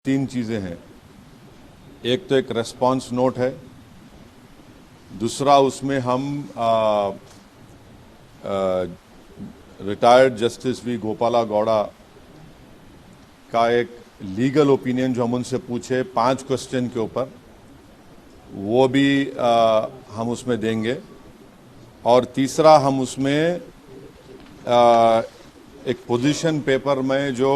तीन चीज़ें हैं। एक तो एक रेस्पॉन्स नोट है, दूसरा उसमें हम retired justice V Gopala Gowda का एक लीगल ओपिनियन जो हम उनसे पूछे 5 क्वेश्चन के ऊपर, वो भी हम उसमें देंगे। और तीसरा हम उसमें एक पोजीशन पेपर में जो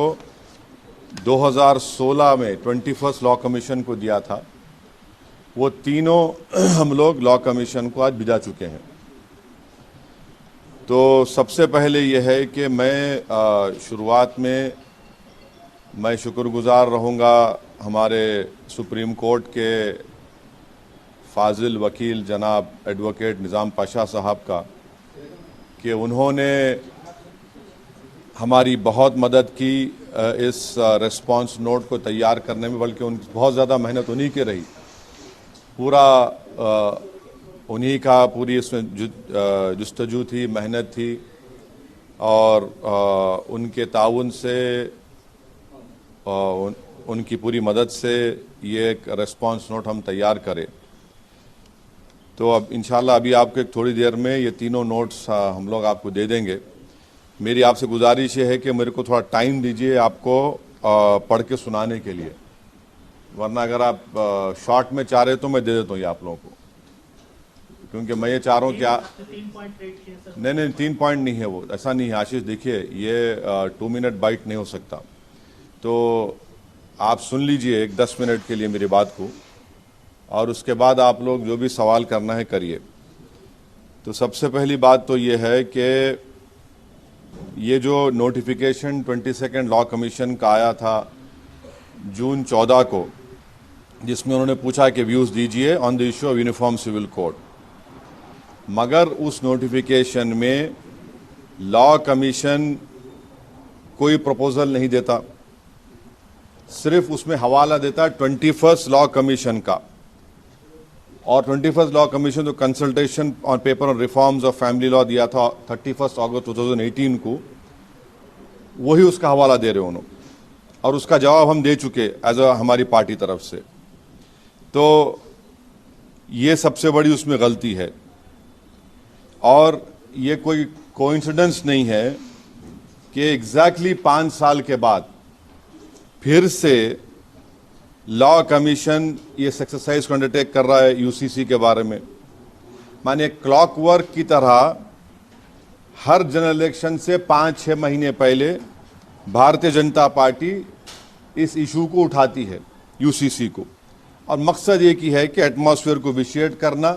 2016 में 21st लॉ कमीशन को दिया था, वो तीनों हम लोग लॉ कमीशन को आज भिजा चुके हैं। तो सबसे पहले यह है कि मैं शुरुआत में मैं शुक्रगुजार रहूँगा हमारे सुप्रीम कोर्ट के फाजिल वकील जनाब एडवोकेट निज़ाम पाशा साहब का कि उन्होंने हमारी बहुत मदद की इस रेस्पॉन्स नोट को तैयार करने में, बल्कि उनकी बहुत ज़्यादा मेहनत उन्हीं की रही। पूरा उन्हीं का पूरी इसमें जुस्तजू थी, मेहनत थी, और उनके ताउन से उनकी पूरी मदद से ये एक रेस्पॉन्स नोट हम तैयार करें। तो अब इंशाल्लाह अभी आपको एक थोड़ी देर में ये तीनों नोट्स हम लोग आपको दे देंगे। मेरी आपसे गुजारिश ये है कि मेरे को थोड़ा टाइम दीजिए आपको पढ़ के सुनाने के लिए, वरना अगर आप शॉर्ट में चाह रहे तो मैं दे देता हूँ ये आप लोगों को, क्योंकि मैं ये चाह रहा हूँ कि नहीं 3 पॉइंट नहीं है, वो ऐसा नहीं है आशीष। देखिए ये 2 मिनट बाइट नहीं हो सकता, तो आप सुन लीजिए एक 10 मिनट के लिए मेरी बात को, और उसके बाद आप लोग जो भी सवाल करना है करिए। तो सबसे पहली बात तो ये है कि ये जो नोटिफिकेशन 22nd लॉ कमीशन का आया था जून 14 को, जिसमें उन्होंने पूछा कि व्यूज़ दीजिए on the issue of uniform civil code, मगर उस नोटिफिकेशन में लॉ कमीशन कोई प्रपोजल नहीं देता, सिर्फ उसमें हवाला देता 21st लॉ कमीशन का। और 21st लॉ कमीशन जो consultation on paper on reforms of family law दिया था 31 अगस्त 2018 को, वही उसका हवाला दे रहे हैं उन्होंने, और उसका जवाब हम दे चुके एज हमारी पार्टी तरफ से। तो ये सबसे बड़ी उसमें गलती है, और ये कोई कोइंसिडेंस नहीं है कि एग्जैक्टली 5 साल के बाद फिर से लॉ कमीशन ये एक्सरसाइज को अंडरटेक कर रहा है यूसीसी के बारे में। माने क्लॉकवर्क की तरह हर जनरल इलेक्शन से 5-6 महीने पहले भारतीय जनता पार्टी इस इशू को उठाती है यूसीसी को, और मकसद एक ही है कि एटमॉस्फेयर को विशिएट करना,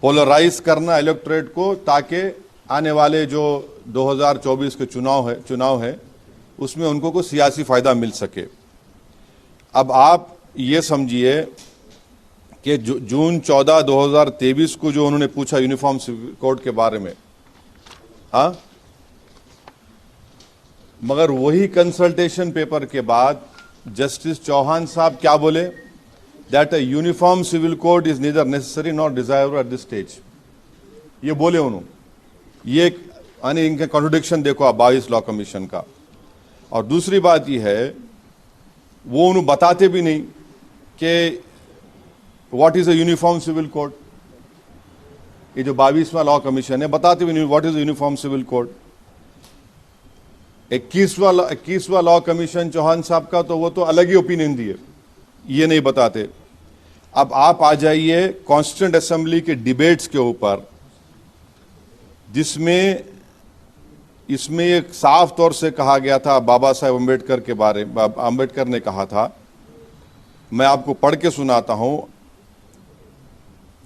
पोलराइज करना इलेक्टोरेट को, ताकि आने वाले जो 2024 के चुनाव है उसमें उनको कोई सियासी फायदा मिल सके। अब आप ये समझिए कि जून 14, 2023 को जो उन्होंने पूछा यूनिफॉर्म सिविल कोड के बारे में, हाँ, मगर वही कंसल्टेशन पेपर के बाद जस्टिस चौहान साहब क्या बोले, that a uniform civil code is neither necessary not desirable at this stage. ये बोले उन्होंने। ये यानी इनका कॉन्ट्रडिक्शन देखो आप 22 लॉ कमीशन का। और दूसरी बात यह है, वो उन्हें बताते भी नहीं कि what is a uniform civil code. ये जो 22वां लॉ कमीशन है, बताते भी नहीं what is a uniform civil code. 21वां लॉ कमीशन चौहान साहब का, तो वो तो अलग ही ओपिनियन दिए, ये नहीं बताते। अब आप आ जाइए कॉन्स्टिट्यूएंट असेंबली के डिबेट्स के ऊपर, जिसमें इसमें एक साफ तौर से कहा गया था बाबा साहेब अम्बेडकर के बारे में। अम्बेडकर ने कहा था, मैं आपको पढ़ के सुनाता हूं।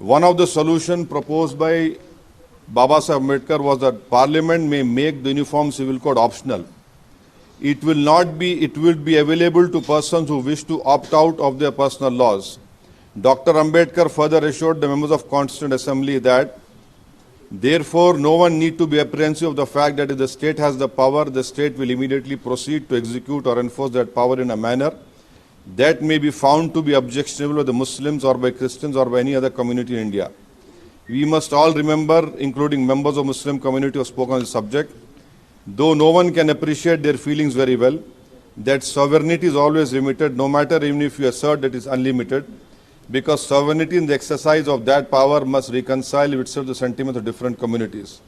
One of the solution proposed by Baba Saheb Ambedkar was that parliament में make the uniform civil code optional. It will be available to persons who wish to opt out of their personal laws. Dr. Ambedkar further assured the members of Constituent Assembly that therefore no one need to be apprehensive of the fact that if the state has the power, the state will immediately proceed to execute or enforce that power in a manner that may be found to be objectionable by the Muslims or by Christians or by any other community in India. We must all remember, including members of Muslim community who have spoken on the subject, though no one can appreciate their feelings very well, that sovereignty is always limited, no matter even if you assert that it's unlimited, because sovereignty in the exercise of that power must reconcile with itself the sentiments of different communities.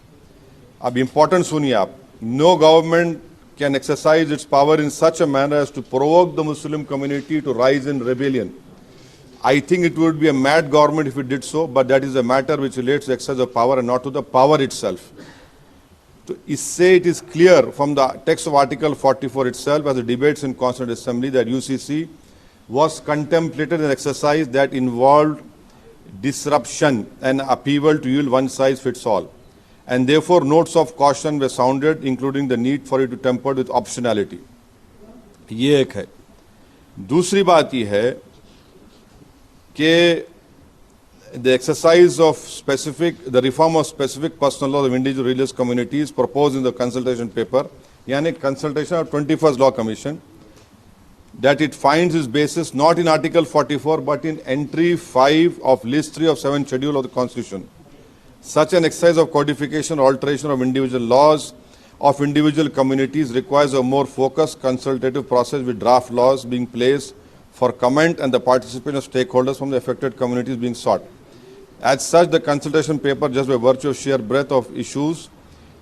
अब important सुनिए आप, no government can exercise its power in such a manner as to provoke the Muslim community to rise in rebellion. I think it would be a mad government if it did so, but that is a matter which relates to the exercise of power and not to the power itself. So, it is clear from the text of Article 44 itself, as the debates in Constituent Assembly, that UCC was contemplated an exercise that involved disruption and upheaval to yield one size fits all. And therefore, notes of caution were sounded, including the need for it to temper with optionality. ये एक है. दूसरी बात ये है कि the exercise of the reform of specific personal laws of individual religious communities proposed in the consultation paper, yani consultation of 21st Law Commission, that it finds its basis not in Article 44 but in entry 5 of list 3 of 7th schedule of the Constitution. Such an exercise of codification or alteration of individual laws of individual communities requires a more focused consultative process with draft laws being placed for comment and the participation of stakeholders from the affected communities being sought. As such, the consultation paper, just by virtue of sheer breadth of issues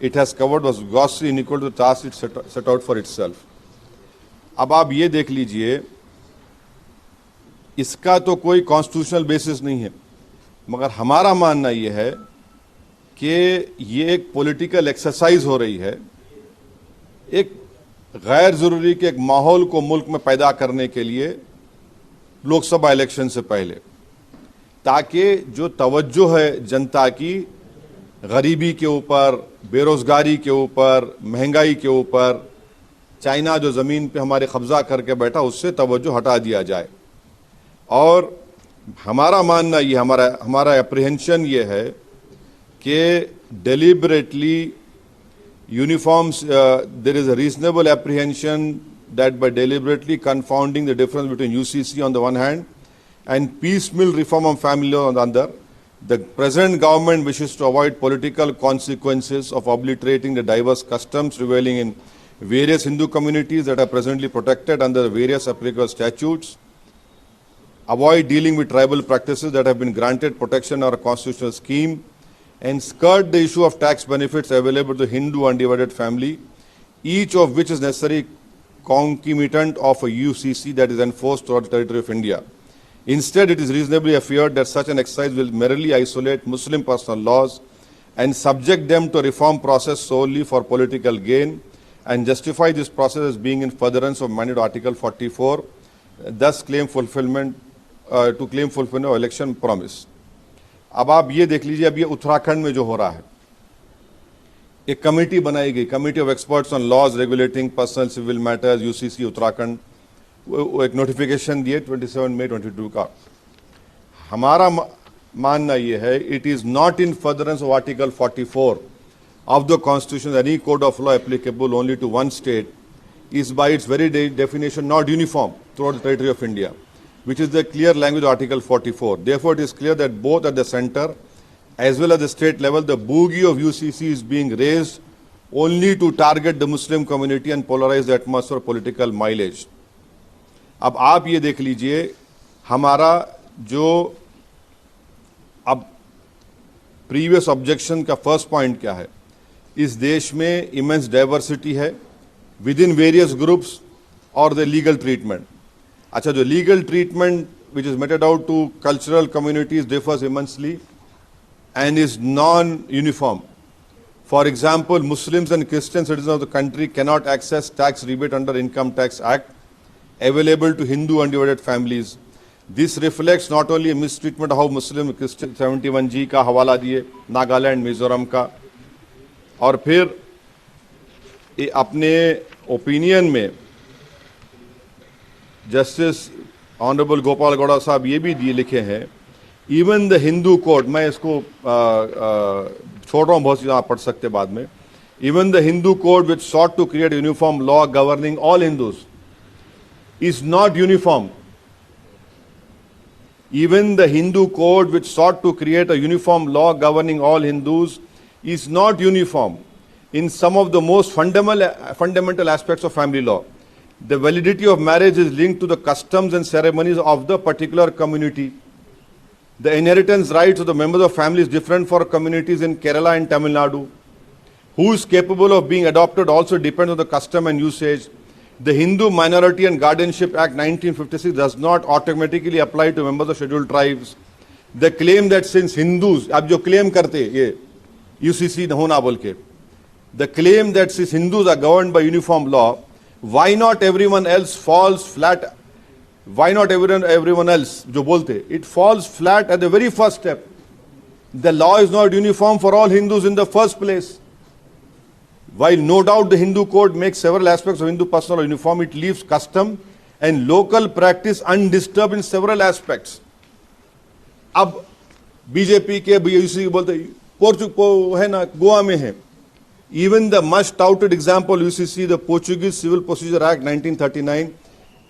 it has covered, was grossly unequal to the task it set out for itself. अब आप ये देख लीजिए, इसका तो कोई constitutional basis नहीं है, मगर हमारा मानना ये है कि ये एक पॉलिटिकल एक्सरसाइज हो रही है, एक गैर ज़रूरी के एक माहौल को मुल्क में पैदा करने के लिए लोकसभा इलेक्शन से पहले, ताकि जो तवज्जो है जनता की गरीबी के ऊपर, बेरोज़गारी के ऊपर, महंगाई के ऊपर, चाइना जो ज़मीन पे हमारे कब्ज़ा करके बैठा उससे तवज्जो हटा दिया जाए. और हमारा मानना ये, हमारा एप्रीहेंशन ये है कि deliberately uniforms, there is a reasonable apprehension that by deliberately confounding the difference between UCC on the one hand and piecemeal reform of family law on the other, the present government wishes to avoid political consequences of obliterating the diverse customs prevailing in various Hindu communities that are presently protected under various applicable statutes, avoid dealing with tribal practices that have been granted protection or a constitutional scheme, and skirt the issue of tax benefits available to Hindu undivided family, each of which is necessary concomitant of a UCC that is enforced throughout the territory of India. Instead, it is reasonably feared that such an exercise will merely isolate Muslim personal laws and subject them to a reform process solely for political gain, and justify this process as being in furtherance of mandate Article 44, thus claim fulfillment of election promise. अब आप ये देख लीजिए, अब ये उत्तराखंड में जो हो रहा है, एक कमेटी बनाई गई, committee of experts on laws regulating personal civil matters, UCC Uttarakhand, वो एक नोटिफिकेशन दिए 27 मई 22 का. हमारा मानना ये है, it is not in furtherance of article 44 of the Constitution. Any code of law applicable only to one state is by its very definition not uniform throughout the territory of India, which is the clear language of Article 44. Therefore, it is clear that both at the center as well as the state level, the bogey of UCC is being raised only to target the Muslim community and polarize the atmosphere of political mileage. अब आप ये देख लीजिए, हमारा जो अब previous objection का first point क्या है, इस देश में इमेंस डाइवर्सिटी है विद इन वेरियस ग्रुप्स और द लीगल ट्रीटमेंट. अच्छा, जो legal treatment which is meted out to cultural communities differs immensely and is non uniform. For example, Muslims and Christian citizen of the country cannot access tax rebate under income tax act available to Hindu undivided families. This reflects not only a mistreatment of how Muslim Christian 71G का हवाला दिए, नागालैंड, मिजोरम का, और फिर अपने opinion में justice honourable Gopal Gowda साहब ये भी दिए लिखे हैं, इवन द हिंदू कोड, मैं इसको छोड़ रहा हूँ, बहुत सी आप पढ़ सकते बाद में, even the Hindu code which sought to create uniform law governing all Hindus is not uniform. Even the Hindu code which sought to create a uniform law governing all Hindus is not uniform in some of the most fundamental aspects of family law, The validity of marriage is linked to the customs and ceremonies of the particular community. The inheritance rights of the members of family is different for communities in Kerala and Tamil Nadu. Who is capable of being adopted also depends on the custom and usage. The Hindu Minority and Guardianship Act 1956 does not automatically apply to members of scheduled tribes. The claim that since Hindus, अब जो claim करते ये UCC होना बोल के, the claim that since Hindus are governed by uniform law, why not everyone else falls flat? Why not everyone else जो बोलते, it falls flat at the very first step. The law is not uniform for all Hindus in the first place. While no doubt the Hindu code makes several aspects of Hindu personal law uniform, it leaves custom and local practice undisturbed in several aspects. अब BJP के UC बोलते है ना, गोवा में है. Even the much touted example UCC, the Portuguese Civil Procedure Act 1939,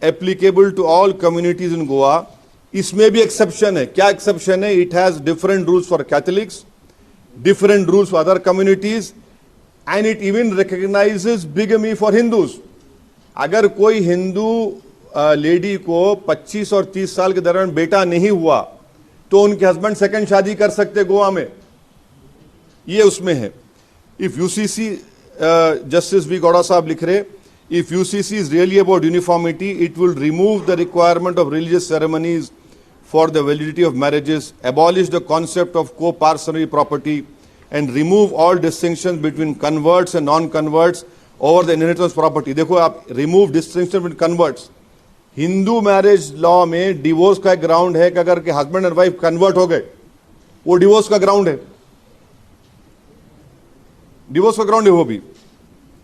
applicable to all communities in Goa, इसमें भी exception है. क्या exception है? It has different rules for Catholics, different rules for other communities, and it even recognizes bigamy for Hindus. अगर कोई Hindu lady को 25 और 30 साल के दौरान बेटा नहीं हुआ तो उनके हस्बैंड सेकंड शादी कर सकते गोवा में, ये उसमें है. If UCC, Justice V. Gowda साहब लिख रहे, if UCC is really about uniformity, it will remove the requirement of religious ceremonies for the validity of marriages, abolish the concept of co-parcenary property, and remove all distinctions between converts and non-converts over the inheritance property. देखो आप, remove distinction between converts. Hindu marriage law में divorce का ground है कि अगर के husband and wife convert हो गए, वो डिवोर्स का ग्राउंड है. डिवोर्स का ग्राउंड है वो भी.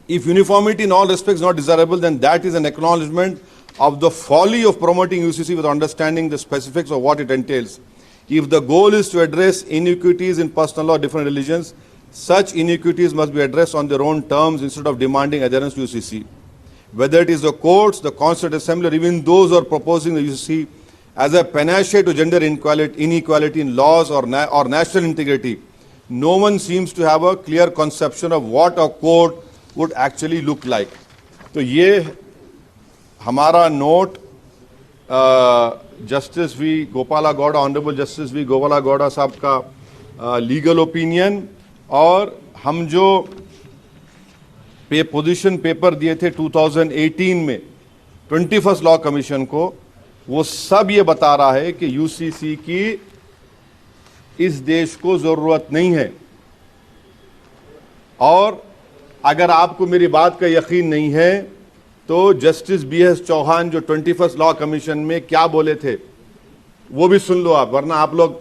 If uniformity in all respects not desirable, then that is an acknowledgement of the folly of promoting UCC without understanding the specifics of what it entails. If the goal is to address inequities in personal law of different religions, such inequities must be addressed on their own terms instead of demanding adherence to UCC. Whether it is the courts, the Constituent Assembly, or even those who are proposing the UCC as a panacea to gender inequality in laws or national integrity, no one seems to have a clear conception of what a court would actually look like. तो ये हमारा note justice V Gopala Gowda, honourable justice V Gopala Gowda साहब का legal opinion, और हम जो position paper दिए थे 2018 में 21st लॉ कमीशन को, वो सब ये बता रहा है कि यूसीसी की इस देश को जरूरत नहीं है. और अगर आपको मेरी बात का यकीन नहीं है तो जस्टिस BS चौहान जो 21st लॉ कमीशन में क्या बोले थे वो भी सुन लो आप, वरना आप लोग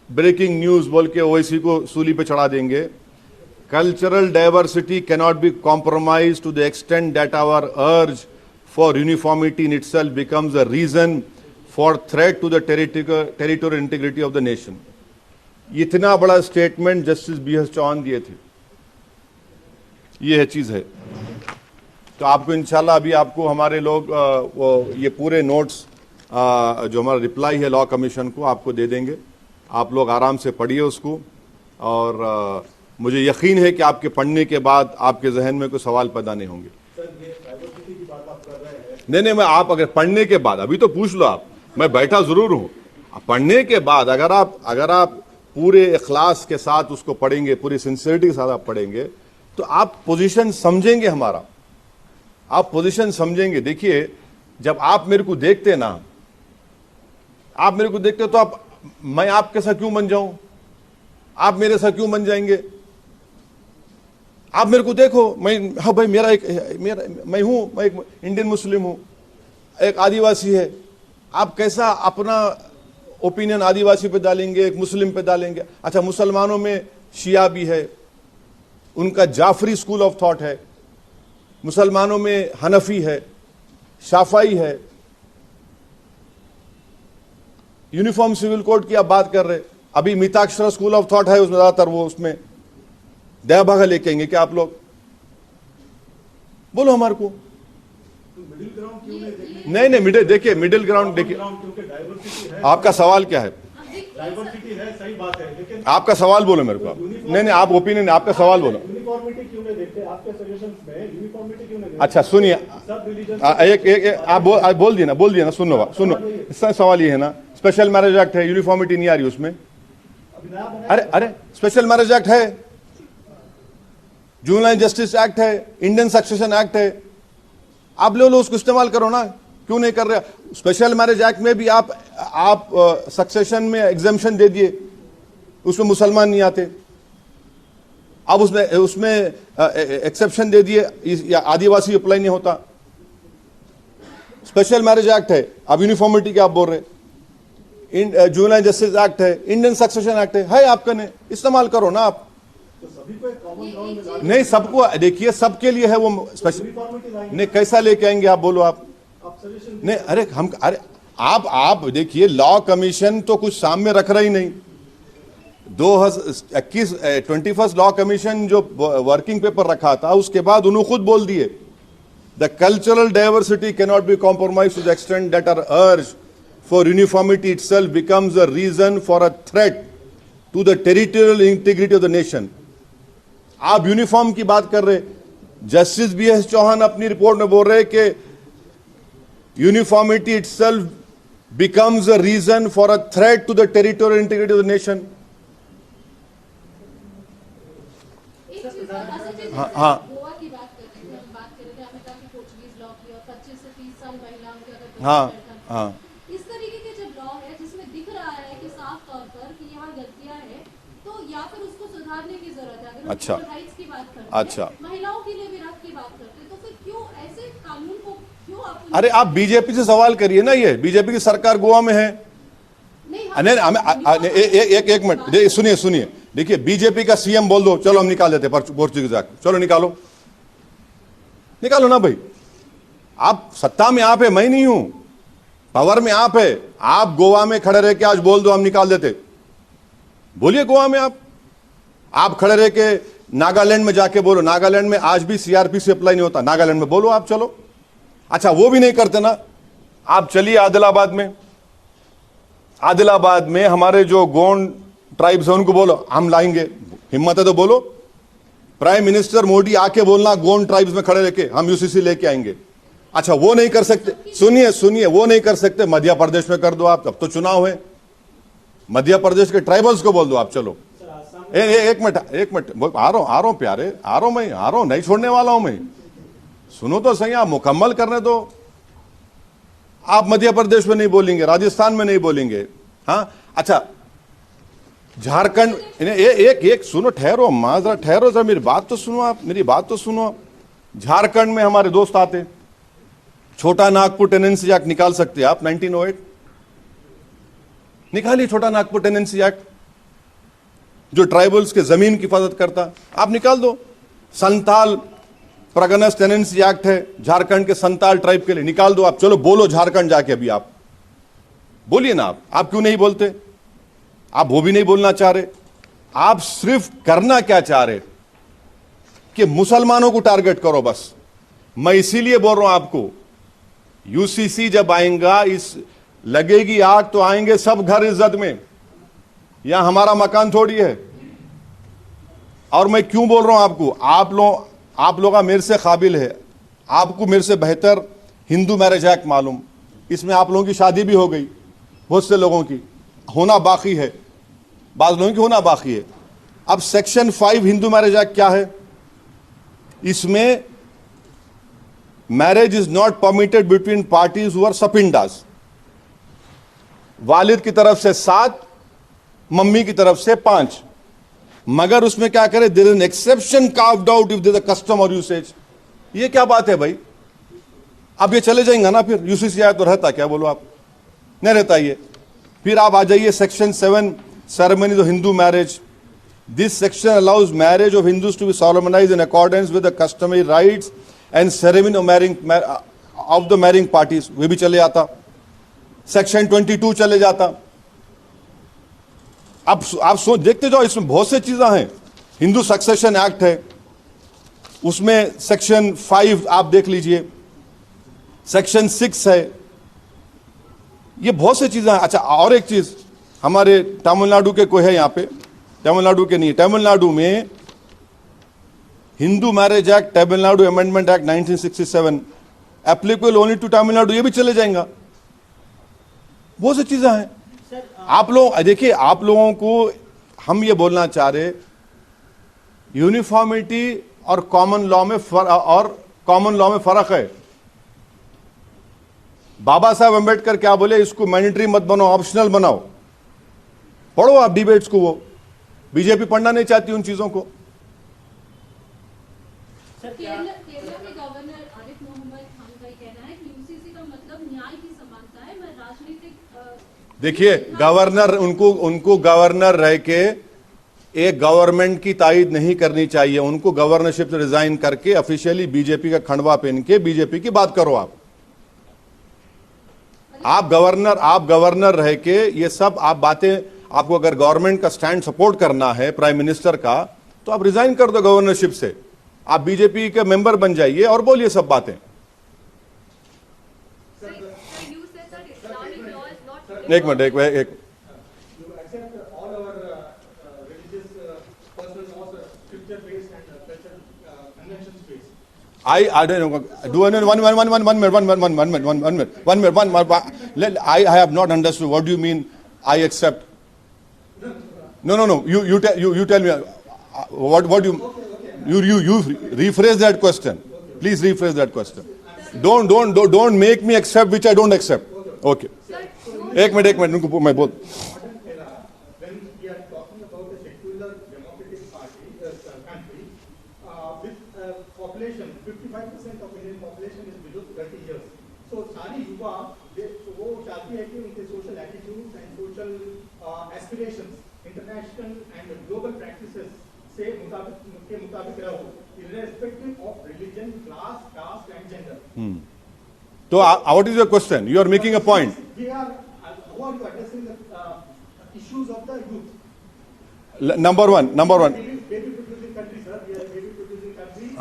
ब्रेकिंग न्यूज बोल के ओवैसी को सूली पे चढ़ा देंगे. Cultural diversity cannot be compromised to the extent that our urge for uniformity in itself becomes a reason for threat to the territorial integrity of the nation. इतना बड़ा स्टेटमेंट जस्टिस BS चौहान दिए थे. ये है चीज है. तो आपको इंशाल्लाह अभी आपको हमारे लोग वो ये पूरे नोट्स जो हमारा रिप्लाई है लॉ कमीशन को आपको दे देंगे. आप लोग आराम से पढ़िए उसको, और मुझे यकीन है कि आपके पढ़ने के बाद आपके जहन में कोई सवाल पैदा नहीं होंगे. नहीं, मैं आप अगर पढ़ने के बाद, अभी तो पूछ लो आप, मैं बैठा जरूर हूं. पढ़ने के बाद अगर आप पूरे इखलास के साथ उसको पढ़ेंगे, पूरी सिंसियरिटी के साथ आप पढ़ेंगे, तो आप पोजीशन समझेंगे हमारा, आप पोजीशन समझेंगे. देखिए, जब आप मेरे को देखते ना, आप मेरे को देखते तो आप, मैं आपके साथ क्यों बन जाऊं, आप मेरे साथ क्यों बन जाएंगे. आप मेरे को देखो, मैं, हाँ भाई मैं हूं, मैं एक इंडियन मुस्लिम हूं, एक आदिवासी है. आप कैसा अपना ओपिनियन आदिवासी पे डालेंगे, एक मुस्लिम पे डालेंगे. अच्छा, मुसलमानों में शिया भी है, उनका जाफरी स्कूल ऑफ थॉट है. मुसलमानों में हनफी है, शाफाई है. यूनिफॉर्म सिविल कोड की आप बात कर रहे, अभी मिताक्षरा स्कूल ऑफ थॉट है, उसमें ज्यादातर वो उसमें दया भागा लेके आएंगे क्या आप लोग? बोलो हमारे को. मिडिल ग्राउंड क्यों नहीं? मिडिल, देखिए मिडिल ग्राउंड, देखिए आपका सवाल क्या है. डाइवर्सिटी है, सही बात है, लेकिन आपका सवाल बोलो मेरे को. आप नहीं, आप ओपिनियन, आपका सवाल बोलो। यूनिफॉर्मिटी क्यों नहीं देखते आपके सजेशंस में? यूनिफॉर्मिटी क्यों नहीं देखते? अच्छा सुनिए, सब रिलीजन एक आप बोल दिए ना, सुनो इसका सवाल ये है ना, स्पेशल मैरिज एक्ट है, यूनिफॉर्मिटी नहीं आ रही उसमें। अरे स्पेशल मैरिज एक्ट है, जुवेनाइल जस्टिस एक्ट है, इंडियन सक्सेशन एक्ट है, आप ले लो, उसको इस्तेमाल करो ना, क्यों नहीं कर रहे? स्पेशल मैरिज एक्ट में भी आप सक्सेशन में एग्जेम्पशन दे दिए, उसमें मुसलमान नहीं आते। अब उसमें एक्सेप्शन दे दिए, आदिवासी अप्लाई नहीं होता। स्पेशल मैरिज एक्ट है, अब यूनिफॉर्मिटी क्या आप बोल रहे? जुवेनाइल जस्टिस एक्ट है, इंडियन सक्सेशन एक्ट है आपका, ने इस्तेमाल करो ना आप। तो सभी को एक कॉमन ग्राउंड में लाना, नहीं, सबको देखिए, सबके लिए है वो स्पेशल। यूनिफॉर्मिटी लाएंगे नहीं, कैसा लेके आएंगे आप बोलो आप? आप सजेशन नहीं, अरे आप देखिए, लॉ कमीशन तो कुछ सामने रख रहा ही नहीं। 21 लॉ कमीशन जो वर्किंग पेपर रखा था, उसके बाद उन्होंने खुद बोल दिए, the cultural diversity can not be compromise to the extent that our urge for uniformity itself becomes a reason for a threat to the territorial integrity of the nation. आप uniform की बात कर रहे, जस्टिस BS चौहान अपनी report में बोल रहे कि uniformity itself becomes a reason for a threat to the territorial integrity of the nation. हाँ गोवा की बात कर रहे थे, हम बात कर रहे थे, आपने कहा कि पोर्चुगीज लॉ की और 25 से 30 साल महिलाओं के अगर हाँ इस तरीके के जब लॉ है जिसमें दिख रहा है कि साफ तौर पर कि यहाँ गलतियां हैं, तो या फिर उसको सुधारने की जरूरत है। अगर अच्छा, राइट्स की बात करते हैं, अच्छा, महिलाओं के लिए भी राइट की बात करते हैं, तो फिर क्यों ऐसे कानून को क्यों आप? अरे आप बीजेपी से सवाल करिए ना, ये बीजेपी की सरकार गोवा में है। एक मिनट सुनिए, देखिए, बीजेपी का CM बोल दो, चलो हम निकाल देते पोर्चुगीज एक्ट, चलो निकालो ना भाई। आप सत्ता में आप है, मैं नहीं हूं, पावर में आप है। आप गोवा में खड़े रह के आज बोल दो, हम निकाल देते। बोलिए गोवा में आप खड़े रह के नागालैंड में जाके बोलो, नागालैंड में आज भी CRPC अप्लाई नहीं होता, नागालैंड में बोलो आप, चलो। अच्छा, वो भी नहीं करते ना, आप चलिए आदिलाबाद में हमारे जो गोंड ट्राइब्स है उनको बोलो, हम लाएंगे। हिम्मत है तो बोलो। प्राइम मिनिस्टर मोदी आके बोलना, गोंड ट्राइब्स में खड़े रहके हम UCC लेके आएंगे। अच्छा, वो नहीं कर सकते, सुनिए, वो नहीं कर सकते, मध्य प्रदेश में कर दो आप, तब तो चुनाव है, मध्य प्रदेश के ट्राइबल्स को बोल दो आप, चलो। एक मिनट, आ रहा हूं प्यारे, आ रहा हूं, नहीं छोड़ने वाला हूं मैं। सुनो तो सही, आप मुकम्मल करने दो। आप मध्य प्रदेश में नहीं बोलेंगे, राजस्थान में नहीं बोलेंगे, हाँ? अच्छा, झारखंड, एक सुनो, ठहरो माजरा, ठहरो जरा, मेरी बात तो सुनो। झारखंड में हमारे दोस्त आते, छोटा नागपुर टेनेंसी एक्ट निकाल सकते हैं आप, 1908 निकालिए, छोटा नागपुर टेनेंसी एक्ट जो ट्राइबल्स के जमीन की हिफाजत करता, आप निकाल दो। संताल प्रगनस टेनेंसी एक्ट है झारखंड के संताल ट्राइब के लिए, निकाल दो आप, चलो बोलो झारखंड जाके, अभी आप बोलिए ना। आप क्यों नहीं बोलते? आप वो भी नहीं बोलना चाह रहे। आप सिर्फ करना क्या चाह रहे कि मुसलमानों को टारगेट करो बस। मैं इसीलिए बोल रहा हूं आपको, UCC जब आएगा, इस लगेगी आग तो आएंगे सब घर इज्जत में। यहां हमारा मकान थोड़ी है। और मैं क्यों बोल रहा हूं आपको, आप लोग मेरे से काबिल है, आपको मेरे से बेहतर हिंदू मैरिज एक्ट मालूम। इसमें आप लोगों की शादी भी हो गई, बहुत से लोगों की होना बाकी है, बाज लोगों की होना बाकी है। अब सेक्शन 5 हिंदू मैरिज एक्ट क्या है? इसमें marriage is not permitted between parties who are sapindas. वालिद की तरफ से 7, मम्मी की तरफ से 5, मगर उसमें क्या करे, there is an exception carved out if there is a custom or usage. ये क्या बात है भाई? अब ये चले जाएंगे ना, फिर UCC आया तो रहता क्या, बोलो आप? नहीं रहता ये। फिर आप आ जाइए section 7, ceremonies of Hindu marriage. This section allows marriage of Hindus to be solemnised in accordance with the customary rites and ceremony of the marrying parties, वे भी चले जाता। सेक्शन 22 चले जाता। अब आप देखते जाओ, इसमें बहुत सी चीजें हैं। हिंदू सक्सेशन एक्ट है, उसमें सेक्शन 5 आप देख लीजिए, सेक्शन 6 है, ये बहुत सी चीजें हैं। अच्छा, और एक चीज, हमारे तमिलनाडु के कोई है यहाँ पे, तमिलनाडु के नहीं, तमिलनाडु में Hindu marriage act, Tamil Nadu amendment act 1967 applicable only to Tamil Nadu, ये भी चले जाएगा। बहुत सी चीजें हैं। आप लोग देखिए, आप लोगों को हम ये बोलना चाह रहे, यूनिफॉर्मिटी और कॉमन लॉ में फर्क है। बाबा साहब अंबेडकर क्या बोले, इसको मैंडेटरी मत बनाओ, ऑप्शनल बनाओ। पढ़ो आप डिबेट्स को, वो बीजेपी पढ़ना नहीं चाहती उन चीजों को। केरला के गवर्नर आरिफ मोहम्मद खान का कहना है कि यूसीसी का मतलब न्याय की समानता है। मैं राजनीतिक देखिए, गवर्नर उनको गवर्नर रह के एक गवर्नमेंट की तायद नहीं करनी चाहिए। उनको गवर्नरशिप से रिजाइन करके ऑफिशियली बीजेपी का खंडवा पहन के बीजेपी की बात करो। आप गवर्नर रह के ये सब आप बातें, आपको अगर गवर्नमेंट का स्टैंड सपोर्ट करना है प्राइम मिनिस्टर का, तो आप रिजाइन कर दो गवर्नरशिप से, आप बीजेपी के मेंबर बन जाइए और बोलिए सब बातें। एक मिनट, एक You accept all our religious personal laws, scripture-based and cultural conventions-based. I don't know. Do one minute. I have not understood. What do you mean? I accept. No. You tell me. What do you rephrase that question? Please rephrase that question. Don't make me accept which I don't accept. Okay. एक minute उनको मैं बोल। Modern era, when we are talking about a secular democratic party, country, with population, 55% of Indian population is below 30 years. So सारी युवा वो चाहती है कि उनके social attitudes and social aspirations, international and global practices से मुताबिक रहो, irrespective of religion, class, caste and gender. So what is your question? You are making a point. We are, how are you addressing the issues of the youth? Number one. Baby producing country, sir. We are a baby producing country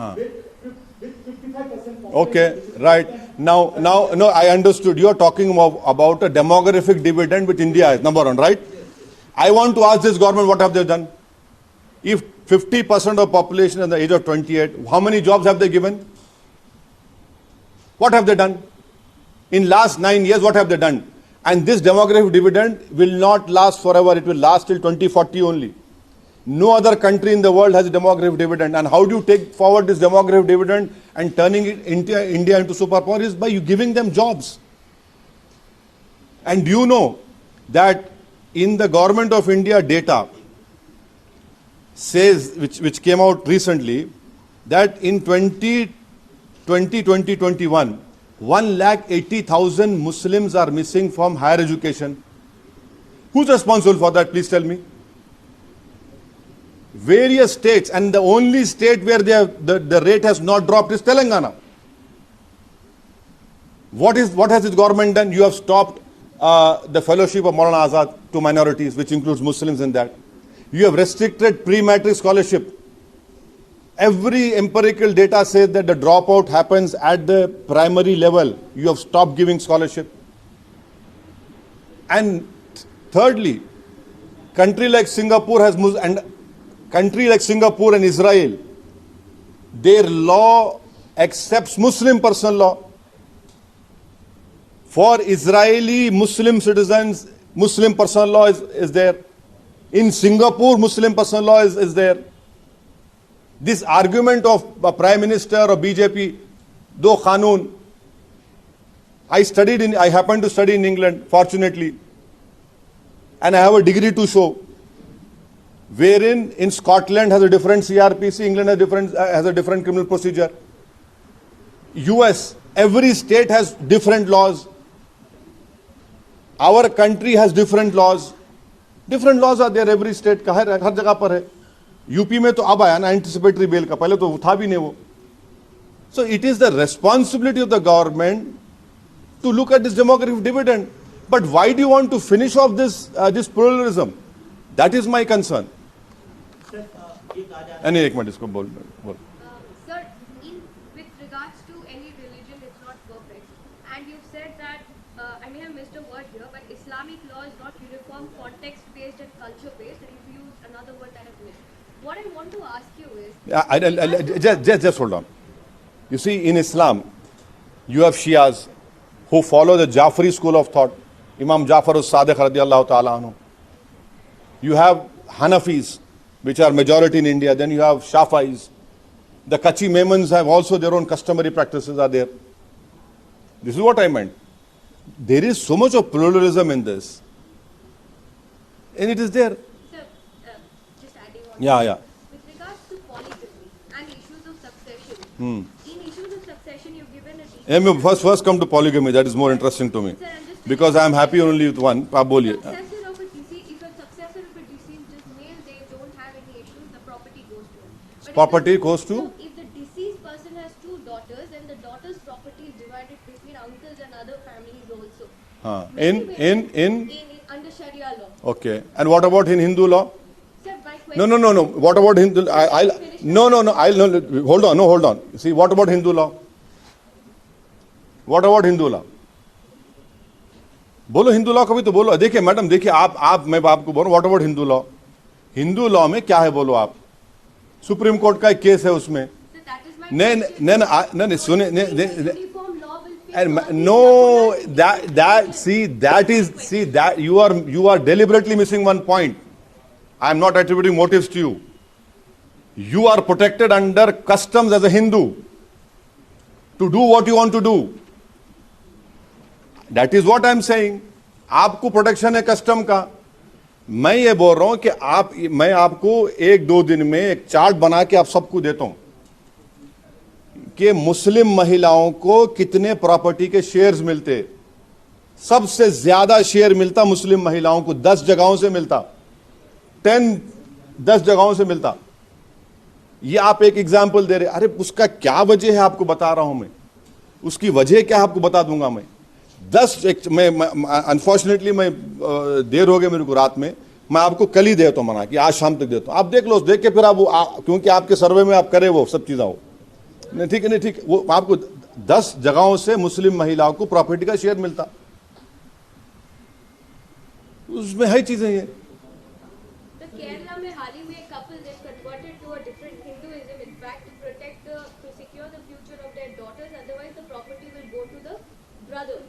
with 55% population. Okay, right. Now, no, I understood. You are talking about a demographic dividend which India has, number one, right? I want to ask this government, what have they done? If 50% of population at the age of 28, how many jobs have they given? What have they done? In last 9 years, what have they done? And this demographic dividend will not last forever. It will last till 2040 only. No other country in the world has a demographic dividend. And how do you take forward this demographic dividend and turning it India into superpower is by you giving them jobs. And do you know that in the government of India data says, which came out recently, that in 2021, 1,80,000 Muslims are missing from higher education. Who's responsible for that? Please tell me. Various states, and the only state where the rate has not dropped is Telangana. What has this government done? You have stopped the fellowship of Maulana Azad to minorities, which includes Muslims in that. You have restricted pre-matric scholarship. Every empirical data says that the dropout happens at the primary level. You have stopped giving scholarship. And thirdly, country like Singapore and Israel, their law accepts Muslim personal law. For Israeli Muslim citizens, Muslim personal law is there. In Singapore, Muslim personal law is there. This argument of a Prime Minister or BJP, do Qanun, I happened to study in England, fortunately, and I have a degree to show, wherein in Scotland has a different CRPC, England has a different criminal procedure. US, every state has different laws. Our country has different laws. Different laws are there every state का हर जगह पर है. UP में तो अब आया ना anticipatory bell का, पहले तो था भी नहीं वो. So it is the responsibility of the government to look at this demographic dividend. But why do you want to finish off this pluralism? That is my concern. And एक minute इसको बोल. Sir, with regards to any religion, it's not perfect. And you've said that, I may have missed a word here, but Islamic law is not uniform, context-based and culture-based. And you've used another word that I've missed. What I want to ask you is, just hold on. You see, in Islam, you have Shias who follow the Jafri school of thought, Imam Jafar as-Sadiq radiyallahu ta'ala anhu. You have Hanafis, which are majority in India. Then you have Shafais. The Kachi Memons have also their own customary practices are there. This is what I meant. There is so much of pluralism in this. And it is there. sir, just adding on. Yeah. With regards to polygamy and issues of succession, in issues of succession, you've given a detailed First come to polygamy. That is more interesting to me. Sir, I'm just Because I am happy only with one. आप बोलिए. successor of a deceased, if a successor of a deceased is male, they don't have any issues, the property goes to him. But if Property the- goes to? So if the deceased person has 2 daughters and the daughter's property is divided between uncles and other families also. In Under Sharia law. Okay. And what about in Hindu law? Sir, my question. No. What about Hindu? Hold on. See, what about Hindu law? What about Hindu law? बोलो Hindu law कभी तो बोलो. देखिए madam, देखिए आप मैं आपको बोल रहा हूँ. What about Hindu law? Hindu law में क्या है बोलो आप? सुप्रीम कोर्ट का एक केस है उसमें. Sir, that is my नहीं सुने. uniform law will fit And all no, these that you are deliberately missing one point. I am not attributing motives to you. You are protected under customs as a Hindu to do what you want to do. That is what I am saying. आपको protection है custom का. मैं ये बोल रहा हूं कि मैं आपको 1-2 दिन में एक चार्ट बना के आप सबको देता हूं कि मुस्लिम महिलाओं को कितने प्रॉपर्टी के शेयर्स मिलते. सबसे ज्यादा शेयर मिलता मुस्लिम महिलाओं को. 10 जगहों से मिलता. 10 जगहों से मिलता. ये आप एक एग्जाम्पल दे रहे. अरे उसका क्या वजह है आपको बता रहा हूं मैं. उसकी वजह क्या आपको बता दूंगा मैं. 10 मैं अनफॉर्चुनेटली मैं देर हो गई मेरे को रात में. मैं आपको कल ही देता हूं मना कि आज शाम तक देता हूं. आप देख लो, देख के फिर आप क्योंकि आपके सर्वे में आप करे वो सब चीजें हो. नहीं ठीक है, नहीं ठीक. वो आपको 10 जगहों से मुस्लिम महिलाओं को प्रॉपर्टी का शेयर मिलता. उसमें है चीजें ये. The Kerala में हाल ही में एक couple they converted to a different Hinduism, in fact, to secure the future of their daughters. Otherwise, the property will go to the brothers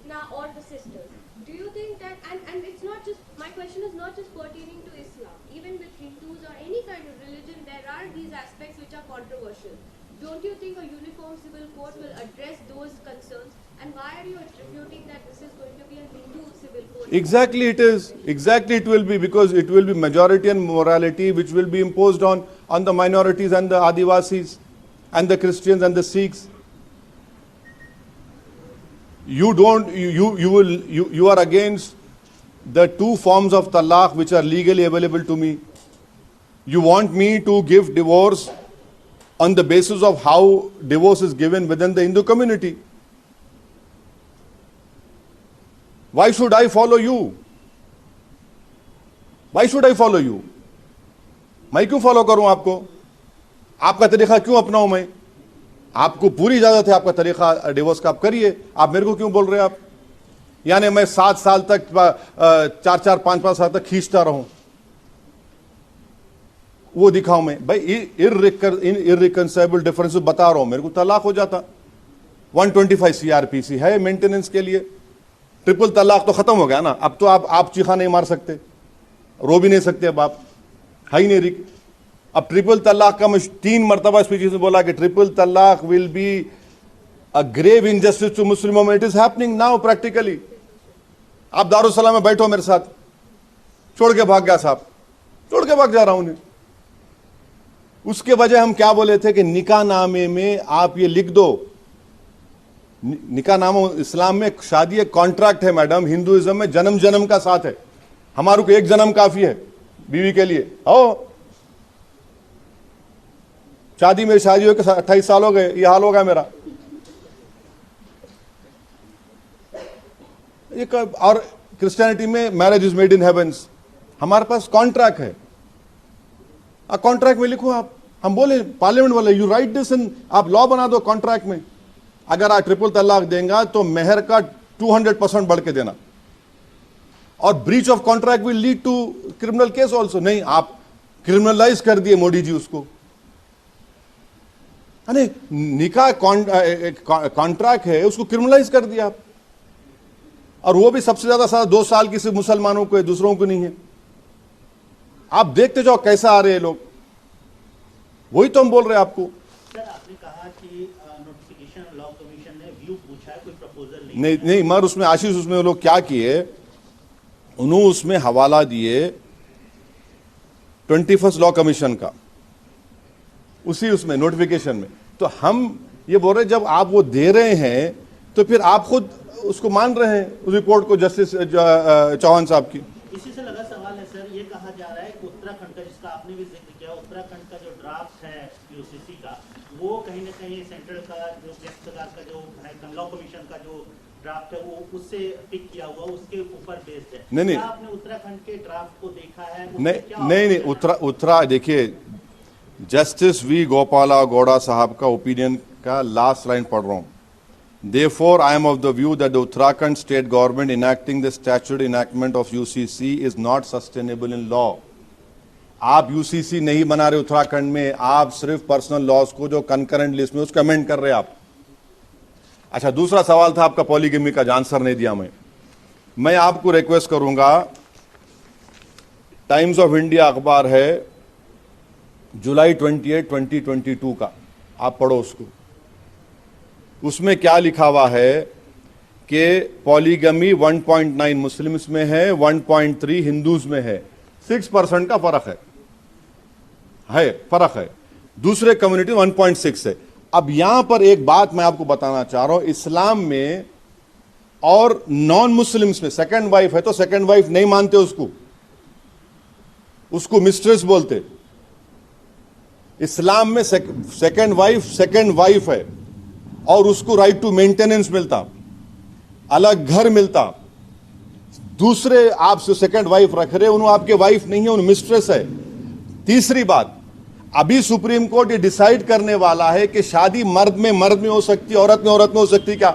now or the sisters. Do you think that? And it's not just, my question is not just pertaining to Islam. Even with Hindus or any kind of religion, there are these aspects which are controversial. Don't you think a uniform civil code will address those concerns? And why are you attributing that this is going to be a Hindu civil code? Exactly it is. Exactly it will be, because it will be majority and morality which will be imposed on the minorities and the Adivasis and the Christians and the Sikhs. You are against the 2 forms of talaq which are legally available to me. You want me to give divorce on the basis of how divorce is given within the Hindu community. Why should I follow you? Why should I follow you? मैं क्यों follow करूं आपको? आपका तरीका क्यों अपनाऊं मैं? आपको पूरी इजाजत है आपका तरीका डिवोर्स का, आप करिए. आप मेरे को क्यों बोल रहे हैं आप? यानी मैं 7 साल तक 4-4, 5-5 साल तक खींचता रहूं, वो दिखाऊं मैं? भाई इररिकंसिलेबल डिफरेंस बता रहा हूं. मेरे को तलाक हो जाता. 125 CRPC है मेंटेनेंस के लिए. ट्रिपल तलाक तो खत्म हो गया ना. अब तो आप चीखा नहीं मार सकते, रो भी नहीं सकते. अब आप है ही नहीं. अब ट्रिपल तलाक का मैं 3 मरतबा स्पीचेस में बोला कि ट्रिपल तलाक will be a grave injustice to Muslim women. It is happening now practically. आप दारुसलाम में बैठो मेरे साथ, छोड़ के भाग गया साहब, छोड़ के भाग जा रहा हूं उन्हें. उसके वजह हम क्या बोले थे कि निकाह नामे में आप ये लिख दो. निकाह नामा इस्लाम में शादी एक कॉन्ट्रैक्ट है मैडम. हिंदुइज्म में जन्म जन्म का साथ है. हमारे को 1 जन्म काफी है बीवी के लिए. हो शादी में शादी होकर 28 साल हो गए, ये हाल हो गया मेरा. और क्रिश्चियनिटी में marriage is made in heavens. हमारे पास कॉन्ट्रैक्ट है. कॉन्ट्रैक्ट में लिखो आप. हम बोले पार्लियामेंट वाले, यू राइट दिस इन, आप लॉ बना दो कॉन्ट्रैक्ट में. अगर आप ट्रिपल तलाक देंगे तो मेहर का 200% बढ़ के देना. और breach of contract will lead to criminal case also. नहीं, आप क्रिमिनलाइज कर दिए मोदी जी उसको। अरे निकाह कॉन्ट्रैक्ट है, उसको क्रिमिनलाइज कर दिया आप, और वो भी सबसे ज्यादा सजा 2 साल की सिर्फ मुसलमानों को है, दूसरों को नहीं है। आप देखते जाओ कैसा आ रहे हैं लोग, वही तो हम बोल रहे हैं आपको। सर आपने कहा कि नोटिफिकेशन लॉ कमीशन ने व्यू पूछा है, कोई प्रपोजल नहीं मगर उसमें आशीष, उसमें वो लोग क्या किए, उन्होंने उसमें हवाला दिए 21st लॉ कमीशन का, उसी उसमें नोटिफिकेशन में। तो हम ये बोल रहे जब आप वो दे रहे हैं तो फिर आप खुद उसको मान रहे हैं उस रिपोर्ट को, जस्टिस चौहान साहब की। इसी से लगा सवाल है सर, ये कहा जा रहा है कि उत्तराखंड का, जिसका आपने भी जिक्र किया, उत्तराखंड का जो ड्राफ्ट है यूसीसी का, वो कहीं ना कहीं सेंट्रल का जो केंद्र सरकार का जो है लॉ कमीशन का जो ड्राफ्ट है वो उससे पिक किया हुआ, उसके ऊपर बेस्ड है। नहीं आपने उत्तराखंड के ड्राफ्ट को देखा है? नहीं उत्तरा देखिए, जस्टिस वी गोपाला गौड़ा साहब का ओपिनियन का लास्ट लाइन पढ़ रहा हूं। Therefore, I am of the view that the Uttarakhand state government enacting the statutory enactment of UCC is not sustainable in law. आप यूसीसी नहीं बना रहे उत्तराखंड में, आप सिर्फ पर्सनल लॉज को जो कंकरेंट लिस्ट में उसको अमेंड कर रहे हैं आप। अच्छा, दूसरा सवाल था आपका पॉलीगमी का, आंसर नहीं दिया मैं आपको रिक्वेस्ट करूंगा, टाइम्स ऑफ इंडिया अखबार है जुलाई 28, 2022 का, आप पढ़ो उसको। उसमें क्या लिखा हुआ है कि पॉलीगमी 1.9 मुस्लिम्स में है, 1.3 हिंदूज में है, 6% का फर्क है, दूसरे कम्युनिटी 1.6 है। अब यहां पर एक बात मैं आपको बताना चाह रहा हूं, इस्लाम में और नॉन मुस्लिम्स में सेकंड वाइफ है तो सेकंड वाइफ नहीं मानते उसको मिस्ट्रेस बोलते। इस्लाम में सेकंड वाइफ है और उसको राइट टू मेंटेनेंस मिलता, अलग घर मिलता। दूसरे आप सेकंड वाइफ रख रहे, उन्होंने आपके वाइफ नहीं है, उन्हें मिस्ट्रेस है। तीसरी बात, अभी सुप्रीम कोर्ट ये डिसाइड करने वाला है कि शादी मर्द में हो सकती है, औरत में हो सकती है। क्या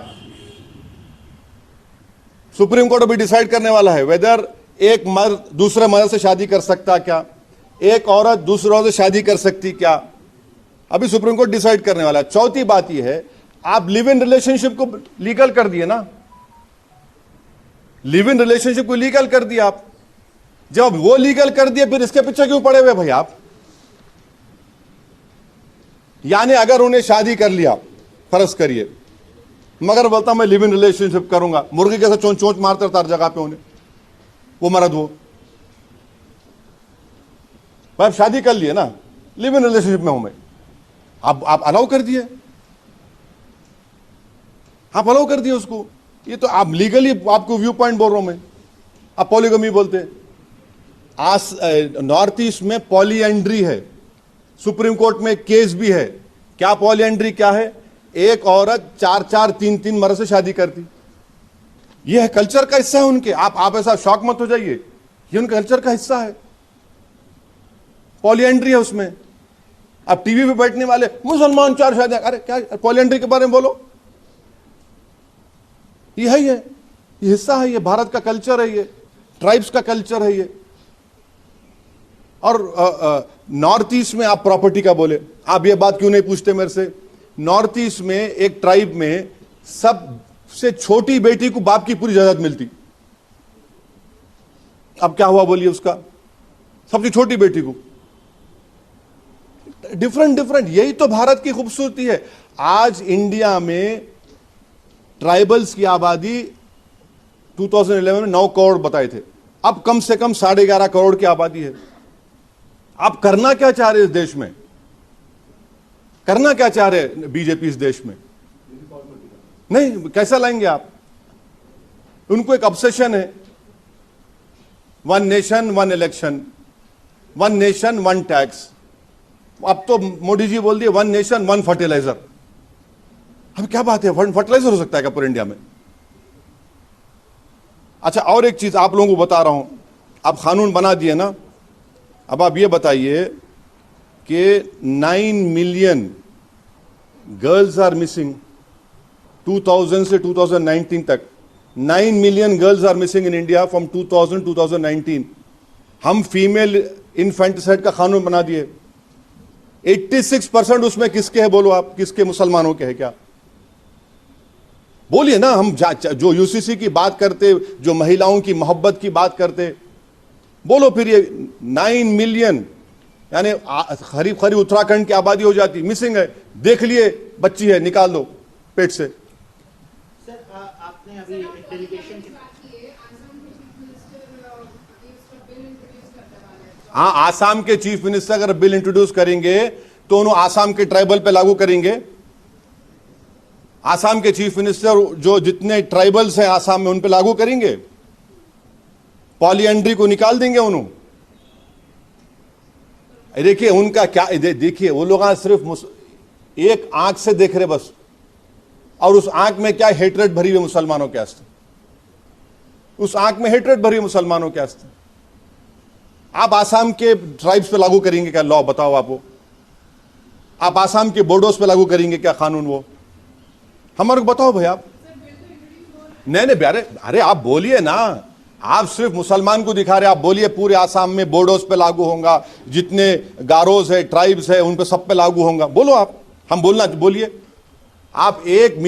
सुप्रीम कोर्ट अभी डिसाइड करने वाला है वेदर एक मर्द दूसरे मर्द से शादी कर सकता, क्या एक औरत दूसरे औरत से शादी कर सकती, क्या अभी सुप्रीम कोर्ट डिसाइड करने वाला है। चौथी बात यह है, आप लिव इन रिलेशनशिप को लीगल कर दिए ना, लिव इन रिलेशनशिप को लीगल कर दिया आप। जब वो लीगल कर दिया फिर इसके पीछे क्यों पड़े हुए भाई आप? यानी अगर उन्हें शादी कर लिया, फर्ज करिए, मगर बोलता मैं लिव इन रिलेशनशिप करूंगा, मुर्गी कैसे चोंच मारते रहता हर जगह पे उन्हें, वो मर्द वो भाई शादी कर लिए ना, लिव इन रिलेशनशिप में हूं मैं, आप अलाउ कर दिए, आप अलाउ कर दिए उसको। ये तो आप लीगली, आपको व्यू पॉइंट बोल रहा हूं मैं, आप पॉलीगमी बोलते हैं। नॉर्थ ईस्ट में पॉलीएंड्री है, सुप्रीम कोर्ट में केस भी है। क्या पॉलीएंड्री क्या है? एक औरत 4-4, 3-3 मर्द से शादी करती। यह है कल्चर का हिस्सा है उनके। आप ऐसा शॉक मत हो जाइए, ये उनके कल्चर का हिस्सा है, पॉलीएंड्री है उसमें। अब टीवी पे बैठने वाले मुसलमान 4 शादियां, अरे क्या पॉलीएंड्री के बारे में बोलो, ये है, ये हिस्सा है, ये भारत का कल्चर है, ये ट्राइब्स का कल्चर है ये। और नॉर्थ ईस्ट में आप प्रॉपर्टी का बोले, आप ये बात क्यों नहीं पूछते मेरे से? नॉर्थ ईस्ट में एक ट्राइब में सबसे छोटी बेटी को बाप की पूरी जायदाद मिलती। अब क्या हुआ बोलिए उसका, सबसे छोटी बेटी को। डिफरेंट, यही तो भारत की खूबसूरती है। आज इंडिया में ट्राइबल्स की आबादी 2011 में 9 करोड़ बताए थे, अब कम से कम 11.5 करोड़ की आबादी है। आप करना क्या चाह रहे हैं इस देश में? करना क्या चाह रहे हैं बीजेपी इस देश में? नहीं, कैसा लाएंगे आप? उनको एक ऑब्सेशन है, 1 नेशन 1 इलेक्शन, 1 नेशन 1 टैक्स। अब तो मोदी जी बोल दिए 1 नेशन 1 फर्टिलाइजर। अब क्या बात है, फर्टिलाइजर हो सकता है क्या पूरे इंडिया में? अच्छा, और एक चीज आप लोगों को बता रहा हूं, आप कानून बना दिए ना, अब आप ये बताइए कि 9 मिलियन गर्ल्स आर मिसिंग 2000 से 2019 तक। 9 million girls are missing in India from 2000 2019। हम फीमेल इनफेंटिसाइड का कानून बना दिए। 86% उसमें किसके है बोलो आप, किसके मुसलमानों के है क्या? बोलिए ना। हम जो यूसीसी की बात करते, जो महिलाओं की मोहब्बत की बात करते, बोलो फिर। ये 9 मिलियन यानी करीब करीब उत्तराखंड की आबादी हो जाती, मिसिंग है। देख लिए बच्ची है, निकाल दो पेट से। सर आपने अभी एक डेलीगेशन हाँ, आसाम के चीफ मिनिस्टर अगर बिल इंट्रोड्यूस करेंगे तो उन्होंने आसाम के ट्राइबल पे लागू करेंगे। आसाम के चीफ मिनिस्टर जो जितने ट्राइबल्स हैं आसाम में उन पे लागू करेंगे। पॉलीएंड्री को निकाल देंगे उन्होंने। देखिए उनका क्या, देखिए वो लोग सिर्फ एक आंख से देख रहे बस, और उस आंख में क्या हेट्रेड भरी हुई मुसलमानों के वास्ते। उस आंख में हेट्रेड भरी मुसलमानों के वास्ते। आप आसाम के ट्राइब्स पे लागू करेंगे क्या लॉ, बताओ आप? वो आप आसाम के बोडोस पे लागू करेंगे क्या कानून? वो हमारे को बताओ भाई आप। नहीं अरे आप बोलिए ना। आप सिर्फ मुसलमान को दिखा रहे, आप बोलिए पूरे आसाम में बोडोस पे लागू होगा, जितने गारोज है, ट्राइब्स है, उन पे सब पे लागू होगा। बोलो आप, हम बोलिए। आप एक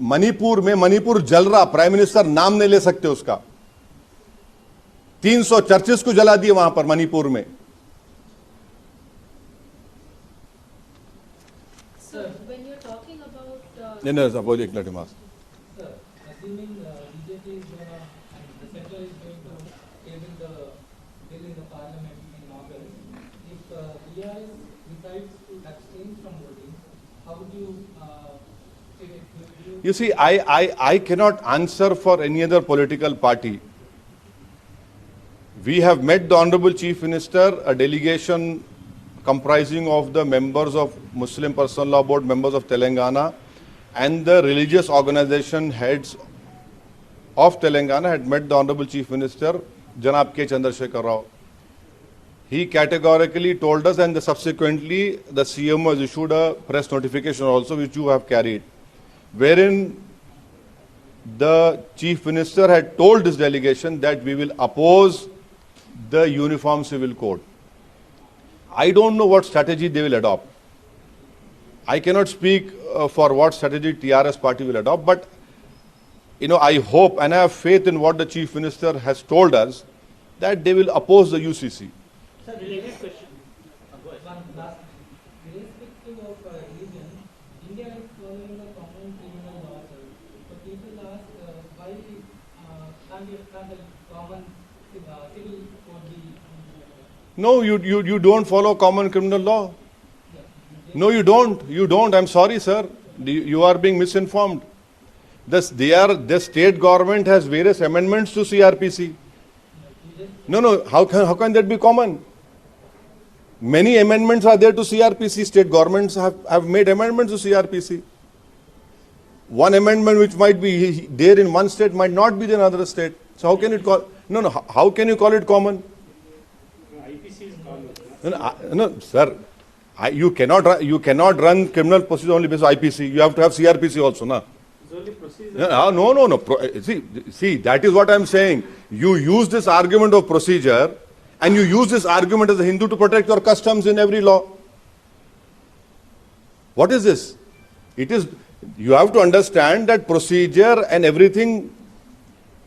मणिपुर में, मणिपुर जल रहा, प्राइम मिनिस्टर नाम नहीं ले सकते उसका। 300 चर्चेस को जला दिए वहां पर मणिपुर में। Sir, when you're talking about नहीं बोलिए, एक minute. Sir, assuming BJP is going to, and the center is going to table the bill in the parliament in August, if BRS decides to abstain from voting, how would you take it? You see, I cannot answer for any other political party. We have met the Honorable Chief Minister, a delegation comprising of the members of Muslim Personal Law Board, members of Telangana, and the religious organization heads of Telangana had met the Honorable Chief Minister, Janab K. Chandrasekhar Rao. He categorically told us, and subsequently the CM has issued a press notification also, which you have carried, wherein the Chief Minister had told this delegation that we will oppose the Uniform Civil Code. I don't know what strategy they will adopt. I cannot speak for what strategy TRS party will adopt, but I hope and I have faith in what the Chief Minister has told us, that they will oppose the UCC. Sir related question One last thing. Irrespective of religion, India is following the common criminal law, sir. So people ask why can't the common civil code be implemented? No, you don't follow common criminal law. No, you don't. You don't. I'm sorry, sir. You are being misinformed. The state government has various amendments to CRPC. No. How can that be common? Many amendments are there to CRPC. State governments have made amendments to CRPC. One amendment which might be there in one state might not be there in another state. So how can it call? No. How can you call it common? IPC is common. No, sir. You cannot run criminal procedure only based on IPC. You have to have CRPC also, na? No. See, that is what I'm saying. You use this argument of procedure, and you use this argument as a Hindu to protect your customs in every law. What is this? You have to understand that procedure and everything,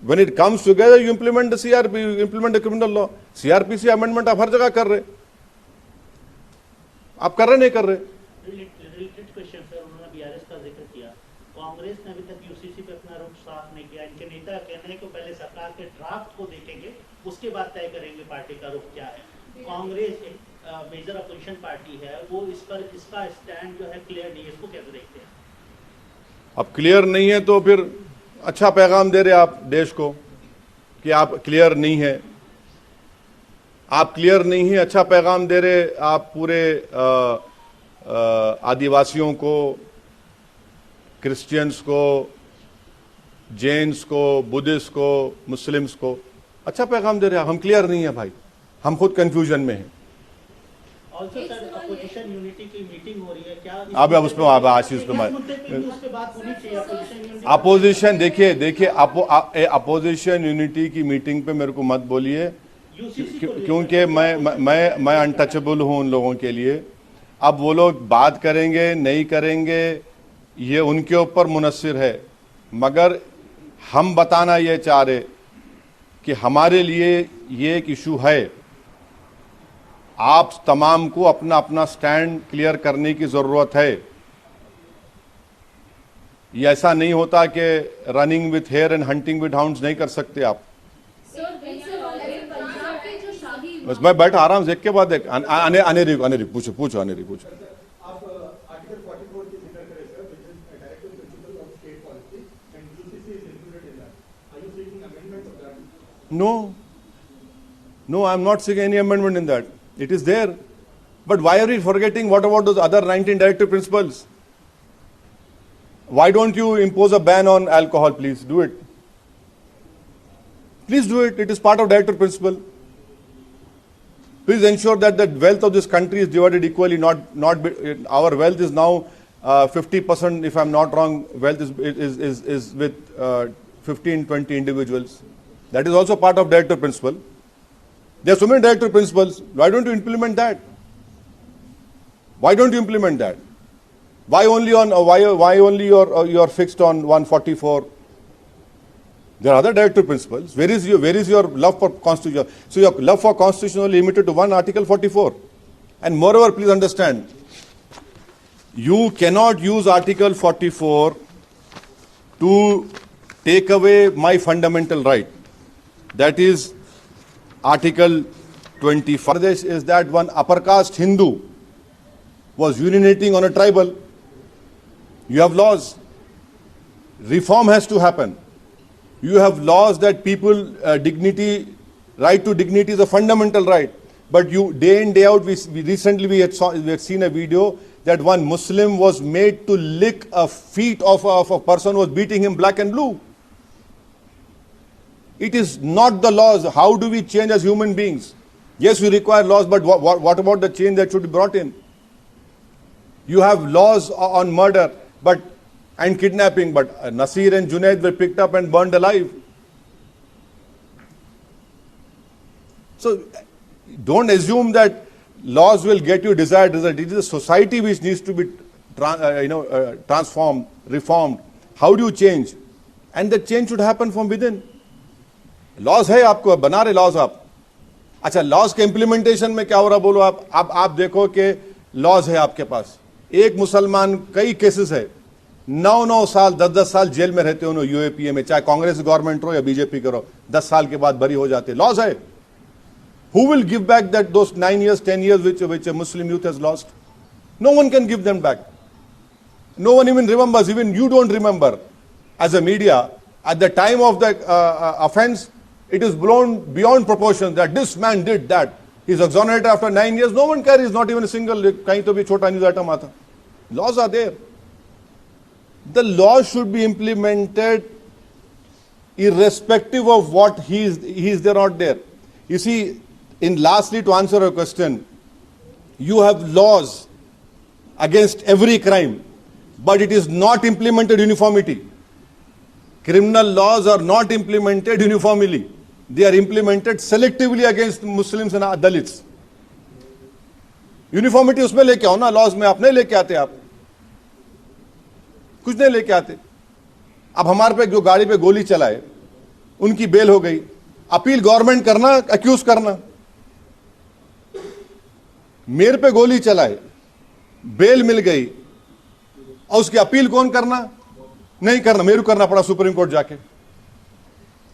when it comes together, you implement the CRP, you implement the criminal law. CRPC amendment आप हर जगह कर रहे, आप कर रहे नहीं कर रहे? रिलेटेड क्वेश्चन सर, उन्होंने बीआरएस का जिक्र किया। कांग्रेस ने अभी तक यूसीसी पे अपना रुख साफ नहीं किया। इनके नेता कहते हैं कि पहले सरकार के ड्राफ्ट को देखेंगे, उसके बाद तय करेंगे पार्टी का रुख क्या है। कांग्रेस एक मेजर अपोजिशन पार्टी है, वो इस पर इसका स्टैंड जो है क्लियर नहीं है, इसको कैसे देखते हैं? अब क्लियर नहीं है तो फिर अच्छा पैगाम दे रहे आप देश को कि आप क्लियर नहीं है। आप क्लियर नहीं है, अच्छा पैगाम दे रहे आप पूरे आदिवासियों को, क्रिश्चियंस को, जैन्स को, बुद्धिस्ट को, मुस्लिम्स को अच्छा पैगाम दे रहे हैं। हम क्लियर नहीं है भाई, हम खुद कंफ्यूजन में हैं। ऑल्सो सर अपोजिशन यूनिटी की मीटिंग हो रही है क्या? अब उस पर आशीष पे उस पे बात होनी चाहिए। अपोजिशन देखिए अपोजिशन यूनिटी की मीटिंग पे मेरे को मत बोलिए। यूसीसी को क्योंकि मैं अनटचेबल हूं उन लोगों के लिए। अब वो लोग बात करेंगे नहीं करेंगे ये उनके ऊपर मुनस्सिर है, मगर हम बताना ये चाह रहे कि हमारे लिए ये एक इशू है। आप तमाम को अपना अपना स्टैंड क्लियर करने की जरूरत है। ये ऐसा नहीं होता कि running with hare and hunting with hounds नहीं कर सकते आप। पंजाब के जो शाही बस मैं बैठा आराम से, एक के बाद एक आने पूछो पूछो आने पूछो। आप आर्टिकल 44 की जिक्र करें sir, which is a directive principle of state policy, and UCC is included in that. Are you seeking amendment of that? No, I am not seeking any amendment in that. It is there. But why are we forgetting what about those other 19 directive principles? Why don't you impose a ban on alcohol, please? Do it. Please do it. It is part of directive principle. Please ensure that the wealth of this country is divided equally. Our wealth is now 50%, if I'm not wrong, wealth is with 15, 20 individuals. That is also part of directive principle. There are so many directive principles. Why don't you implement that? Why don't you implement that? Why only you're fixed on 144? There are other directive principles. Where is your love for constitution? So your love for constitution is limited to one Article 44. And moreover, please understand, you cannot use Article 44 to take away my fundamental right. That is Article 25 is that one upper caste Hindu was urinating on a tribal. You have laws. Reform has to happen. You have laws that people, dignity, right to dignity is a fundamental right. But you, day in, day out, we had seen a video that one Muslim was made to lick a feet of a person who was beating him black and blue. It is not the laws. How do we change as human beings? Yes, we require laws, but what about the change that should be brought in? You have laws on murder and kidnapping, but Nasir and Junaid were picked up and burned alive. So don't assume that laws will get you desired result. It is a society which needs to be transformed, reformed. How do you change? And the change should happen from within. Laws है आपको, बना रहे laws आप। अच्छा, laws के implementation में क्या हो रहा बोलो आप। आप देखो कि लॉज है आपके पास। एक मुसलमान, कई केसेस है, 9 साल 10 साल जेल में रहते हो यूएपीए में, चाहे कांग्रेस गवर्नमेंट हो या बीजेपी करो, 10 साल के बाद बरी हो जाते। लॉज है। Who will give back that those 9 years 10 years which a Muslim youth has lost? No one can give them back. No one even remembers. Even you don't remember as a media. At the time of the offense, it is blown beyond proportion that this man did that. He's exonerated after 9 years. No one carries, not even a single, kahin to bhi chota news item aata. Laws are there. The laws should be implemented irrespective of what he is there or not there. You see, lastly, to answer your question, you have laws against every crime, but it is not implemented uniformity. Criminal laws are not implemented uniformly. They are implemented selectively against Muslims and Dalits. Uniformity उसमें लेके आओ ना, laws में आप नहीं लेके आते, आप कुछ नहीं लेके आते। अब हमारे पे जो गाड़ी पे गोली चलाए उनकी बेल हो गई, अपील गवर्नमेंट करना, अक्यूज करना। मेरे पे गोली चलाए, बेल मिल गई, और उसकी अपील कौन करना? नहीं करना, मेरे को करना पड़ा सुप्रीम कोर्ट जाके।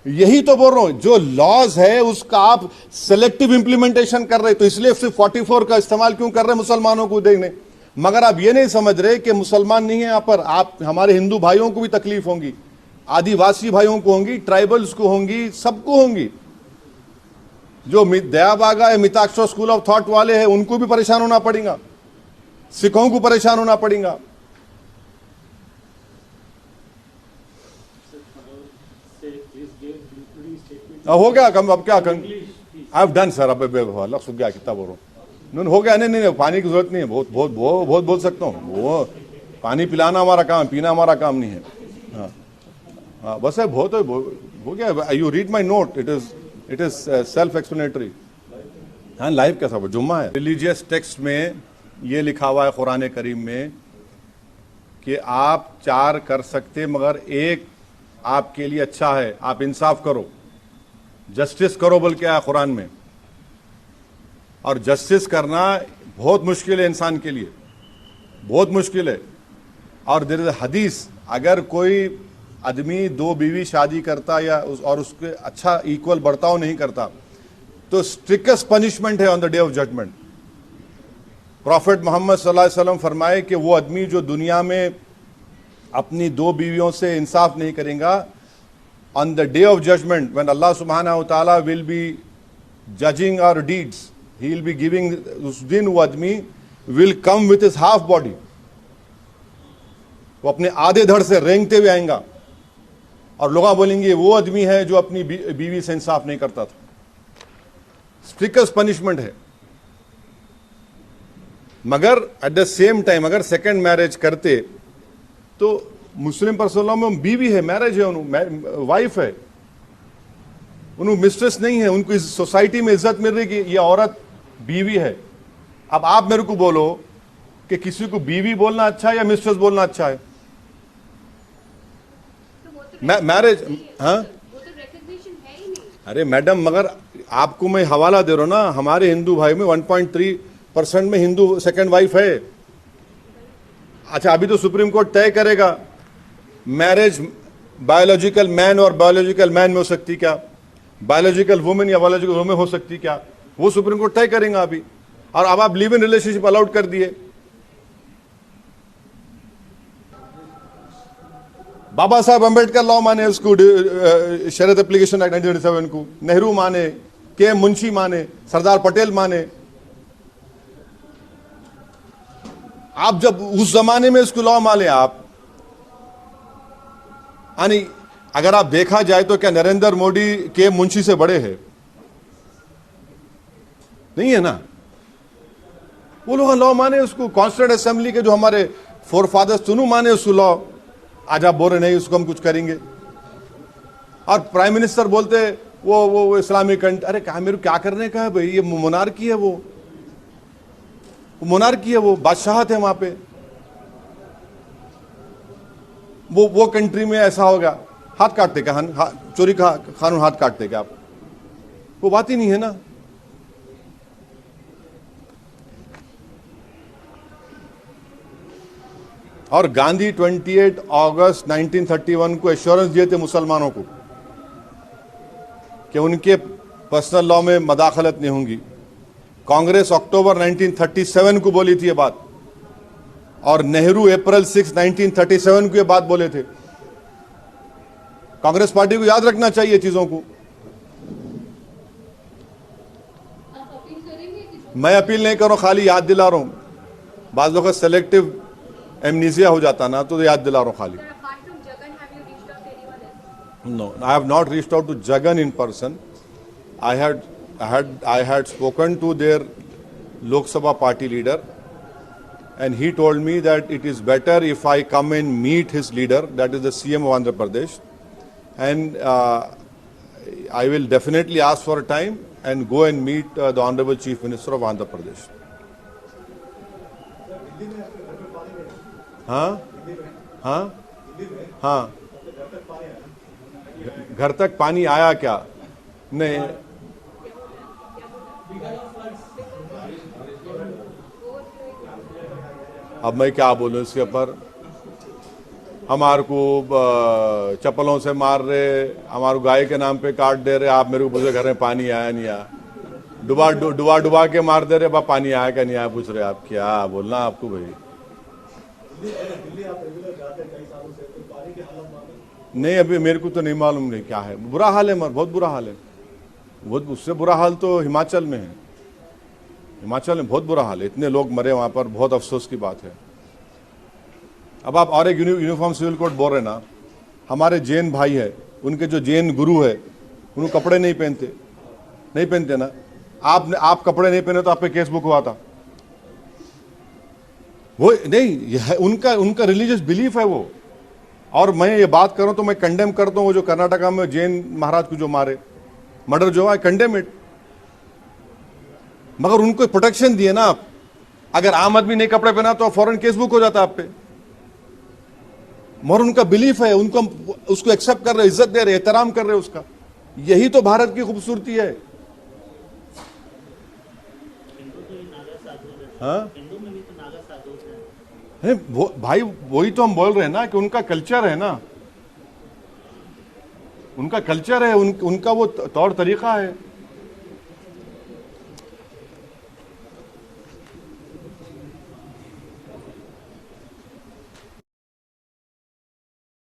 यही तो बोल रहा हूं, जो लॉज है उसका आप सेलेक्टिव इंप्लीमेंटेशन कर रहे, तो इसलिए सिर्फ 44 का इस्तेमाल क्यों कर रहे मुसलमानों को देखने। मगर आप ये नहीं समझ रहे कि मुसलमान नहीं है यहाँ पर, आप हमारे हिंदू भाइयों को भी तकलीफ होंगी, आदिवासी भाइयों को होंगी, ट्राइबल्स को होंगी, सबको होंगी। जो दयाबागा या मिताक्षर स्कूल ऑफ थॉट वाले हैं उनको भी परेशान होना पड़ेगा, सिखों को परेशान होना पड़ेगा। हो गया कम, अब क्या कम, आई हैव डन सर। अब अलग सुख गया, कितना बोल रहा हूँ, हो गया। नहीं, पानी की जरूरत नहीं है, बहुत बोल सकता हूँ। वो पानी पिलाना हमारा काम, पीना हमारा काम नहीं है। हाँ, बस है, बहुत हो गया। You read my note, it is it is self explanatory. हाँ, लाइव कैसा वो जुम्मा है। रिलीजियस टेक्स्ट में ये लिखा हुआ है कुरान करीम में कि आप 4 कर सकते मगर एक आपके लिए अच्छा है, आप इंसाफ करो, जस्टिस करो बोल के आया कुरान में। और जस्टिस करना बहुत मुश्किल है इंसान के लिए, बहुत मुश्किल है। और देयर इज अ हदीस, अगर कोई आदमी 2 बीवी शादी करता या और उसके अच्छा इक्वल बर्ताव नहीं करता तो स्ट्रिक्टेस्ट पनिशमेंट है on the day of judgement. Prophet Mohammad सल्लल्लाहु अलैहि वसल्लम फरमाए कि वो आदमी जो दुनिया में अपनी 2 बीवियों से इंसाफ नहीं करेगा, on the day of judgement when Allah सुब्हानहू व तआला will be judging our deeds, he will be giving, उस दिन वो आदमी will come with his half body, वो अपने आधे धड़ से रेंगते हुए आएगा और लोग बोलेंगे वो आदमी है जो अपनी बीवी से इंसाफ नहीं करता था। स्ट्रिक्टेस्ट पनिशमेंट है। मगर एट द सेम टाइम अगर सेकंड मैरिज करते तो मुस्लिम पर्सनों में बीवी है, मैरिज है, उन्होंने वाइफ है, उन्होंने मिस्ट्रेस नहीं है, उनको इस सोसाइटी में इज्जत मिल रही कि ये औरत बीवी है। अब आप मेरे को बोलो कि किसी को बीवी बोलना अच्छा है या मिस्ट्रेस बोलना अच्छा है? मैरिज, हाँ, वो तो recognition है ही नहीं। अरे मैडम, मगर आपको मैं हवाला दे रहा हूं ना, हमारे हिंदू भाई में 1.3% में हिंदू सेकंड वाइफ है। अच्छा, अभी तो सुप्रीम कोर्ट तय करेगा मैरिज बायोलॉजिकल मैन और बायोलॉजिकल मैन में हो सकती क्या, बायोलॉजिकल वुमेन या बायोलॉजिकल वुमेन हो सकती क्या, वो सुप्रीम कोर्ट तय करेगा अभी। और अब आप लिव इन रिलेशनशिप अलाउड कर दिए। बाबा साहब अंबेडकर लॉ माने उसको, शरीयत एप्लीकेशन एक्ट 1937 को, नेहरू माने, के मुंशी माने, सरदार पटेल माने। आप जब उस जमाने में इसको लॉ माने आप, यानी अगर आप देखा जाए तो क्या नरेंद्र मोदी के मुंशी से बड़े हैं? नहीं है ना। वो लोग लॉ माने उसको, कॉन्स्टिट्यूंट असेंबली के जो हमारे फोर फादर्स दोनों माने उसको लॉ। आज आप बोल रहे नहीं उसको हम कुछ करेंगे। और प्राइम मिनिस्टर बोलते वो इस्लामिक कंट्री। अरे क्या मेरे क्या करने का है भाई, ये मोनार्की है, वो मोनार्की है, वो बादशाहत है वहां पे। वो कंट्री में ऐसा होगा, हाथ काटते क्या, चोरी का कानून हाथ काटते क्या आप? वो बात ही नहीं है ना। और गांधी 28 अगस्त 1931 को एश्योरेंस दिए थे मुसलमानों को कि उनके पर्सनल लॉ में मदाखलत नहीं होंगी। कांग्रेस अक्टूबर 1937 को बोली थी ये बात, और नेहरू अप्रैल 6, 1937 को ये बात बोले थे। कांग्रेस पार्टी को याद रखना चाहिए चीजों को। आप अपील करेंगे कि मैं अपील नहीं कर रहा हूं, खाली याद दिला रहा हूं। बाज लोग सेलेक्टिव एमनीजिया हो जाता ना, तो याद दिला रहा हूं खाली। Sir, apart from Jagan, have you reached out to anyone else? No, I have not reached out to Jagan in person. I had spoken to their Lok Sabha party leader, and he told me that it is better if I come and meet his leader, that is the CM of Andhra Pradesh, and I will definitely ask for a time and go and meet the Honorable Chief Minister of Andhra Pradesh. हाँ हाँ हाँ, घर तक पानी आया क्या? नहीं, अब मैं क्या बोलूं इसके ऊपर। हमारे को चप्पलों से मार रहे, हमारे गाय के नाम पे काट दे रहे। आप मेरे को पूछ रहे घर में पानी आया नहीं आया, डुबा के मार दे रहे। बा पानी आया क्या नहीं आया पूछ रहे आप। क्या बोलना आपको भाई? नहीं, अभी मेरे को तो नहीं मालूम नहीं क्या है। बुरा हाल है, बहुत बुरा हाल है। बहुत उससे बुरा हाल तो हिमाचल में है। हिमाचल में बहुत बुरा हाल है, इतने लोग मरे वहां पर, बहुत अफसोस की बात है। अब आप और एक यूनिफॉर्म सिविल कोड बोल रहे ना, हमारे जैन भाई है, उनके जो जैन गुरु है उनको कपड़े नहीं पहनते ना। आप कपड़े नहीं पहने तो आप पे केस बुक हुआ था। वो नहीं, उनका रिलीजियस बिलीफ है वो। और मैं ये बात कर रहा हूं तो मैं कंडेम करता हूं वो जो कर्नाटका में जैन महाराज को जो मारे, मर्डर जो है कंडेम इट, मगर उनको प्रोटेक्शन दिए ना आप। अगर आम आदमी नए कपड़े पहना तो फौरन केस बुक हो जाता आप पे, मगर उनका बिलीफ है, उनको उसको एक्सेप्ट कर रहे, इज्जत दे रहे, एहतराम कर रहे उसका। यही तो भारत की खूबसूरती है। हाँ हिंदू में भी तो नागा साधु है भाई, वही तो हम बोल रहे हैं ना कि उनका कल्चर है ना, उनका कल्चर है, उनका वो तौर तरीका है।